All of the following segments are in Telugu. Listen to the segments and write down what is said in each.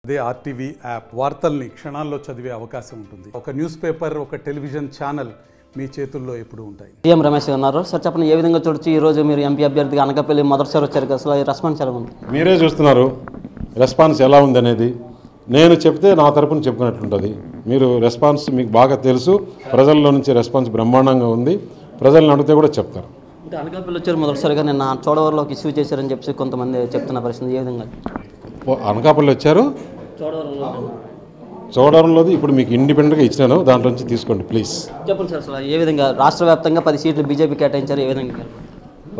అదే ఆర్టీవీ యాప్ వార్తల్ని క్షణాల్లో చదివే అవకాశం ఉంటుంది. ఒక న్యూస్ పేపర్, ఒక టెలివిజన్ ఛానల్ మీ చేతుల్లో ఎప్పుడు ఉంటాయి. సీఎం రమేష్ ఉన్నారు సార్, చెప్పండి ఏ విధంగా చూడొచ్చు ఈ రోజు మీరు ఎంపీ అభ్యర్థిగా అనకాపల్లి మొదటిసారి వచ్చారు కదా, అసలు రెస్పాన్స్ ఎలా ఉంది? మీరే చూస్తున్నారు రెస్పాన్స్ ఎలా ఉంది అనేది. నేను చెప్తే నా తరపున చెప్పుకున్నట్లుంటుంది. మీరు రెస్పాన్స్ మీకు బాగా తెలుసు, ప్రజల్లో నుంచి రెస్పాన్స్ బ్రహ్మాండంగా ఉంది. ప్రజలను అడిగితే కూడా చెప్తారు. అంటే అనకాపల్లి వచ్చారు మొదటిసారిగా, నిన్న చోడవరంలోకి ఇష్యూ చేశారని చెప్పి కొంతమంది చెప్తున్న పరిస్థితి ఏ విధంగా? అనకాపల్లి వచ్చారు, చోడవరంలోది ఇప్పుడు మీకు ఇండిపెండెంట్గా ఇచ్చినాను, దాంట్లో నుంచి తీసుకోండి ప్లీజ్. చెప్పండి సార్, అసలు ఏ విధంగా రాష్ట్ర వ్యాప్తంగా 10 సీట్లు బీజేపీ కేటాయించారు, ఏ విధంగా?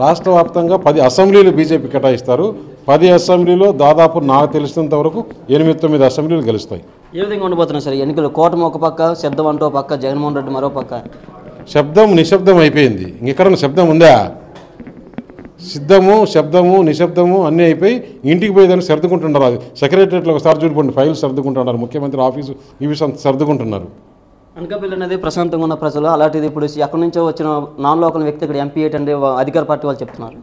రాష్ట్ర వ్యాప్తంగా 10 అసెంబ్లీలు బీజేపీ కేటాయిస్తారు. 10 అసెంబ్లీలో దాదాపు నాకు తెలిసినంత వరకు 8-9 అసెంబ్లీలు గెలుస్తాయి. ఏ విధంగా ఉండబోతున్నాయి సార్ ఎన్నికలు? కూటమి ఒక పక్క, శబ్దం అంటూ పక్క, జగన్మోహన్ రెడ్డి మరో పక్క. శబ్దం నిశ్శబ్దం అయిపోయింది. ఇంకెక్కడ శబ్దం ఉందా? శబ్దము నిశ్శబ్దము అన్నీ అయిపోయి ఇంటికి పోయేదానికి సర్దుకుంటున్నారు. అది సెక్రటరియట్లో ఒకసారి చూడండి, ఫైల్స్ సర్దుకుంటున్నారు, ముఖ్యమంత్రి ఆఫీసు ఇవి సర్దుకుంటున్నారు. అనకాపల్లి అనేది ప్రశాంతంగా ఉన్న ప్రజలు, అలాంటిది ఇప్పుడు ఎక్కడి నుంచో వచ్చిన నాన్ లోకల్ వ్యక్తి ఇక్కడ ఎంపీ ఏంటంటే అధికార పార్టీ వాళ్ళు చెప్తున్నారు.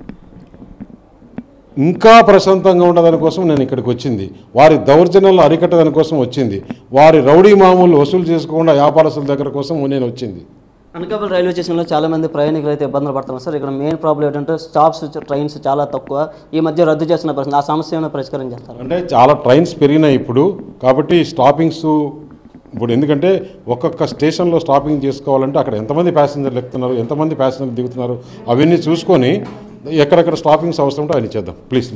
ఇంకా ప్రశాంతంగా ఉండదాని కోసం నేను ఇక్కడికి వచ్చింది. వారి దౌర్జన్యాలు అరికట్టదాని కోసం వచ్చింది. వారి రౌడీ మామూలు వసూలు చేసుకోకుండా వ్యాపారస్తుల దగ్గర కోసం నేను వచ్చింది. అనకాపల్లి రైల్వే స్టేషన్లో చాలా మంది ప్రయాణికులు అయితే ఇబ్బందులు పడుతున్నారు సార్. ఇక్కడ మెయిన్ ప్రాబ్లం ఏంటంటే స్టాప్స్, ట్రైన్స్ చాలా తక్కువ, ఈ మధ్య రద్దు చేసిన పరిస్థితి. ఆ సమస్య ఏమైనా పరిష్కారం చేస్తారు? అంటే చాలా ట్రైన్స్ పెరిగినాయి ఇప్పుడు, కాబట్టి స్టాపింగ్స్ ఇప్పుడు ఎందుకంటే ఒక్కొక్క స్టేషన్లో స్టాపింగ్ చేసుకోవాలంటే అక్కడ ఎంతమంది ప్యాసింజర్లు ఎక్కుతున్నారు, ఎంతమంది ప్యాసింజర్లు దిగుతున్నారు, అవన్నీ చూసుకొని ఎక్కడెక్కడ స్టాపింగ్స్ అవసరం ఉంటే అవన్నీ చేద్దాం ప్లీజ్.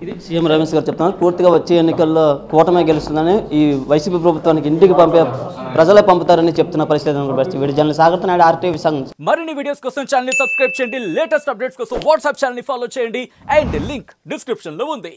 ఇది సీఎం రమేష్ గారు చెప్తున్నారు. పూర్తిగా వచ్చే ఎన్నికల్లో కూటమి గెలుస్తుందని, ఈ వైసీపీ ప్రభుత్వానికి ఇంటికి ప్రజలే పంపుతారని చెప్తున్న పరిస్థితి. వీడి జర్నలిస్ట్ సాగర్ నాయుడు, ఆర్టీవీ సంఘం. మరిన్ని వీడియోస్ కోసం ఛానల్ సబ్స్క్రైబ్ చేయండి, లేటెస్ట్ అప్డేట్స్ కోసం వాట్సాప్ ఛానల్ ఫాలో చేయండి, అండ్ లింక్ డిస్క్రిప్షన్ లో ఉంది.